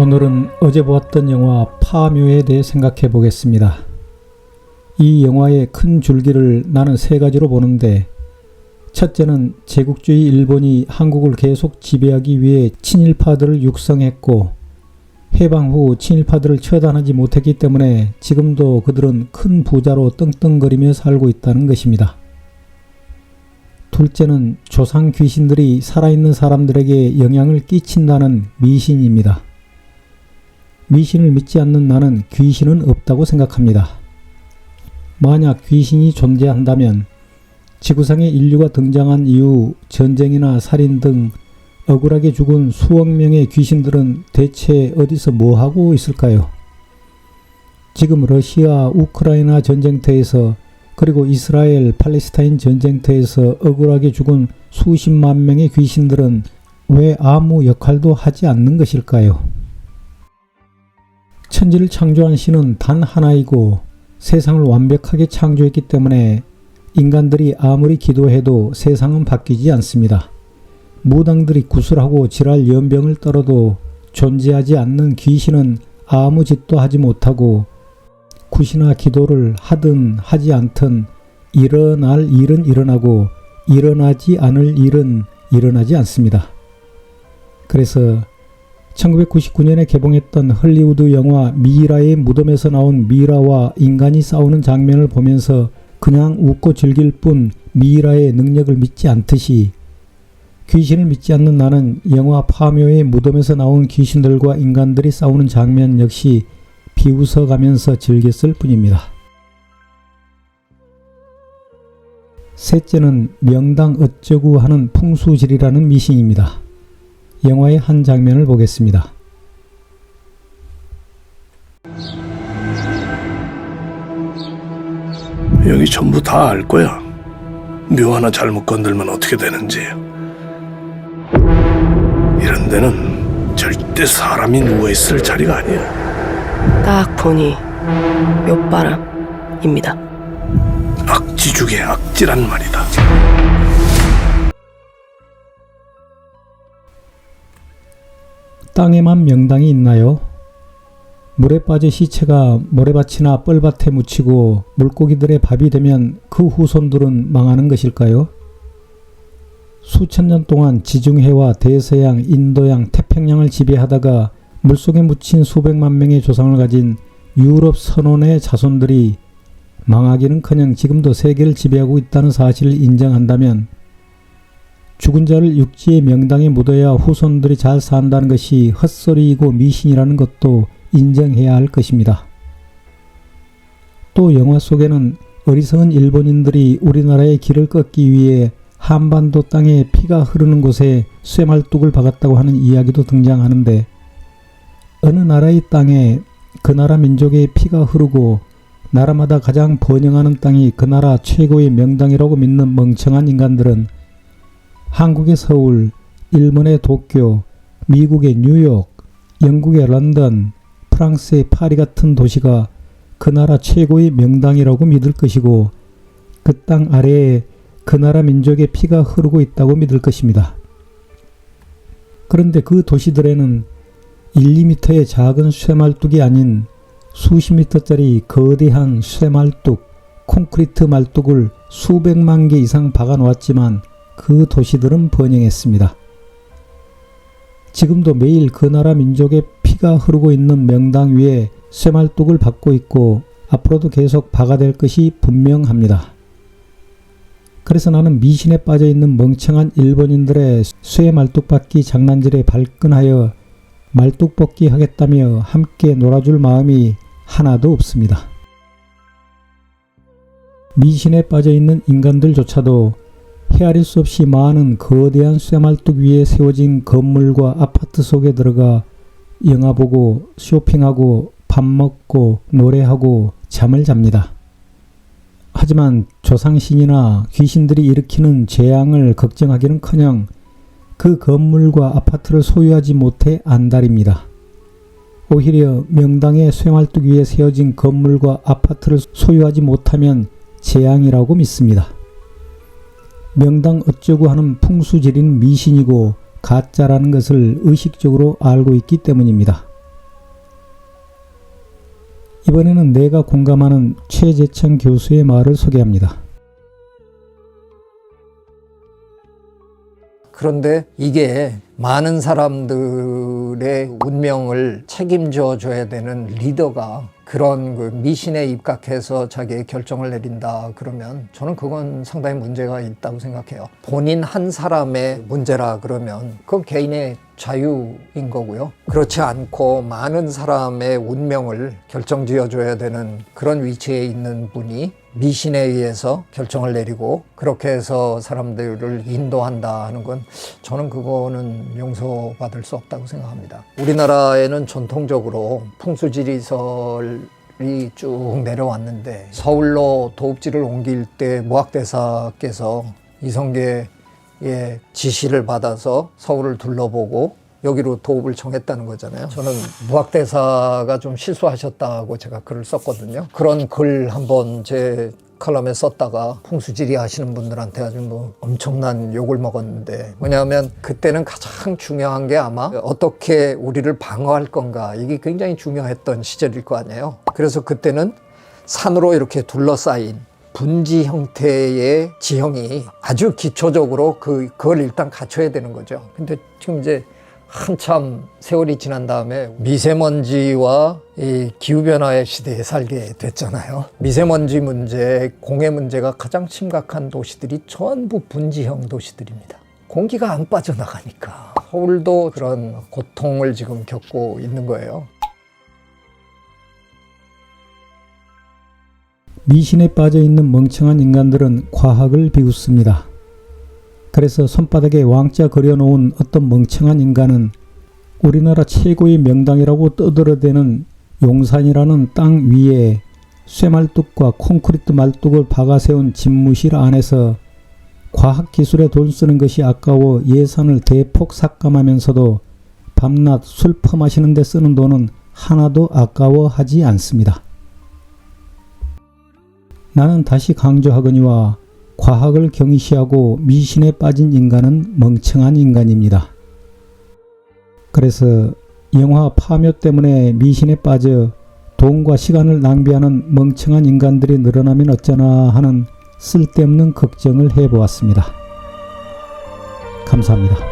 오늘은 어제 보았던 영화 파묘에 대해 생각해 보겠습니다. 이 영화의 큰 줄기를 나는 세 가지로 보는데, 첫째는 제국주의 일본이 한국을 계속 지배하기 위해 친일파들을 육성했고, 해방 후 친일파들을 처단하지 못했기 때문에 지금도 그들은 큰 부자로 떵떵거리며 살고 있다는 것입니다. 둘째는 조상 귀신들이 살아있는 사람들에게 영향을 끼친다는 미신입니다. 미신을 믿지 않는 나는 귀신은 없다고 생각합니다. 만약 귀신이 존재한다면 지구상에 인류가 등장한 이후 전쟁이나 살인 등 억울하게 죽은 수억 명의 귀신들은 대체 어디서 뭐하고 있을까요? 지금 러시아, 우크라이나 전쟁터에서 그리고 이스라엘, 팔레스타인 전쟁터에서 억울하게 죽은 수십만 명의 귀신들은 왜 아무 역할도 하지 않는 것일까요? 천지를 창조한 신은 단 하나이고 세상을 완벽하게 창조했기 때문에 인간들이 아무리 기도해도 세상은 바뀌지 않습니다. 무당들이 구슬하고 지랄 연병을 떨어도 존재하지 않는 귀신은 아무 짓도 하지 못하고 굿이나 기도를 하든 하지 않든 일어날 일은 일어나고 일어나지 않을 일은 일어나지 않습니다. 그래서 1999년에 개봉했던 헐리우드 영화 미라의 무덤에서 나온 미라와 인간이 싸우는 장면을 보면서 그냥 웃고 즐길 뿐 미라의 능력을 믿지 않듯이 귀신을 믿지 않는 나는 영화 파묘의 무덤에서 나온 귀신들과 인간들이 싸우는 장면 역시 비웃어가면서 즐겼을 뿐입니다. 셋째는 명당 어쩌구 하는 풍수질이라는 미신입니다. 영화의 한 장면을 보겠습니다. 여기 전부 다 알 거야. 묘 하나 잘못 건들면 어떻게 되는지. 이런 데는 절대 사람이 누워있을 자리가 아니야. 딱 보니 묘바람입니다. 악지 중에 악지란 말이다. 땅에만 명당이 있나요? 물에 빠져 시체가 모래밭이나 뻘밭에 묻히고 물고기들의 밥이 되면 그 후손들은 망하는 것일까요? 수천 년 동안 지중해와 대서양, 인도양, 태평양을 지배하다가 물속에 묻힌 수백만 명의 조상을 가진 유럽 선원의 자손들이 망하기는커녕 지금도 세계를 지배하고 있다는 사실을 인정한다면 죽은 자를 육지의 명당에 묻어야 후손들이 잘 산다는 것이 헛소리이고 미신이라는 것도 인정해야 할 것입니다. 또 영화 속에는 어리석은 일본인들이 우리나라의 길을 꺾기 위해 한반도 땅에 피가 흐르는 곳에 쇠말뚝을 박았다고 하는 이야기도 등장하는데, 어느 나라의 땅에 그 나라 민족의 피가 흐르고 나라마다 가장 번영하는 땅이 그 나라 최고의 명당이라고 믿는 멍청한 인간들은 한국의 서울, 일본의 도쿄, 미국의 뉴욕, 영국의 런던, 프랑스의 파리 같은 도시가 그 나라 최고의 명당이라고 믿을 것이고 그 땅 아래에 그 나라 민족의 피가 흐르고 있다고 믿을 것입니다. 그런데 그 도시들에는 1, 2m의 작은 쇠말뚝이 아닌 수십 미터짜리 거대한 쇠말뚝, 콘크리트 말뚝을 수백만 개 이상 박아 놓았지만 그 도시들은 번영했습니다. 지금도 매일 그 나라 민족의 피가 흐르고 있는 명당 위에 쇠말뚝을 박고 있고 앞으로도 계속 박아댈 것이 분명합니다. 그래서 나는 미신에 빠져있는 멍청한 일본인들의 쇠말뚝 박기 장난질에 발끈하여 말뚝 뽑기 하겠다며 함께 놀아줄 마음이 하나도 없습니다. 미신에 빠져있는 인간들조차도 헤아릴 수 없이 많은 거대한 쇠말뚝 위에 세워진 건물과 아파트 속에 들어가 영화 보고 쇼핑하고 밥 먹고 노래하고 잠을 잡니다. 하지만 조상신이나 귀신들이 일으키는 재앙을 걱정하기는커녕 그 건물과 아파트를 소유하지 못해 안달입니다. 오히려 명당의 쇠말뚝 위에 세워진 건물과 아파트를 소유하지 못하면 재앙이라고 믿습니다. 명당 어쩌고 하는 풍수지리는 미신이고 가짜라는 것을 의식적으로 알고 있기 때문입니다. 이번에는 내가 공감하는 최재천 교수의 말을 소개합니다. 그런데 이게 많은 사람들의 운명을 책임져 줘야 되는 리더가 그런 그 미신에 입각해서 자기의 결정을 내린다 그러면 저는 그건 상당히 문제가 있다고 생각해요. 본인 한 사람의 문제라 그러면 그건 개인의 자유인 거고요. 그렇지 않고 많은 사람의 운명을 결정지어 줘야 되는 그런 위치에 있는 분이 미신에 의해서 결정을 내리고 그렇게 해서 사람들을 인도한다 하는 건 저는 그거는 용서받을 수 없다고 생각합니다. 우리나라에는 전통적으로 풍수지리설이 쭉 내려왔는데 서울로 도읍지를 옮길 때 무학대사께서 이성계의 지시를 받아서 서울을 둘러보고 여기로 도읍을 정했다는 거잖아요. 저는 무학대사가 좀 실수하셨다고 제가 글을 썼거든요. 그런 글 한번 제 칼럼에 썼다가 풍수지리 하시는 분들한테 아주 뭐 엄청난 욕을 먹었는데, 뭐냐면 그때는 가장 중요한 게 아마 어떻게 우리를 방어할 건가, 이게 굉장히 중요했던 시절일 거 아니에요. 그래서 그때는 산으로 이렇게 둘러싸인 분지 형태의 지형이 아주 기초적으로 그걸 일단 갖춰야 되는 거죠. 근데 지금 이제 한참 세월이 지난 다음에 미세먼지와 이 기후변화의 시대에 살게 됐잖아요. 미세먼지 문제, 공해 문제가 가장 심각한 도시들이 전부 분지형 도시들입니다. 공기가 안 빠져나가니까 서울도 그런 고통을 지금 겪고 있는 거예요. 미신에 빠져있는 멍청한 인간들은 과학을 비웃습니다. 그래서 손바닥에 왕자 그려놓은 어떤 멍청한 인간은 우리나라 최고의 명당이라고 떠들어대는 용산이라는 땅 위에 쇠말뚝과 콘크리트 말뚝을 박아세운 집무실 안에서 과학기술에 돈 쓰는 것이 아까워 예산을 대폭 삭감하면서도 밤낮 술 퍼마시는 데 쓰는 돈은 하나도 아까워하지 않습니다. 나는 다시 강조하거니와 과학을 경시하고 미신에 빠진 인간은 멍청한 인간입니다. 그래서 영화 파묘 때문에 미신에 빠져 돈과 시간을 낭비하는 멍청한 인간들이 늘어나면 어쩌나 하는 쓸데없는 걱정을 해보았습니다. 감사합니다.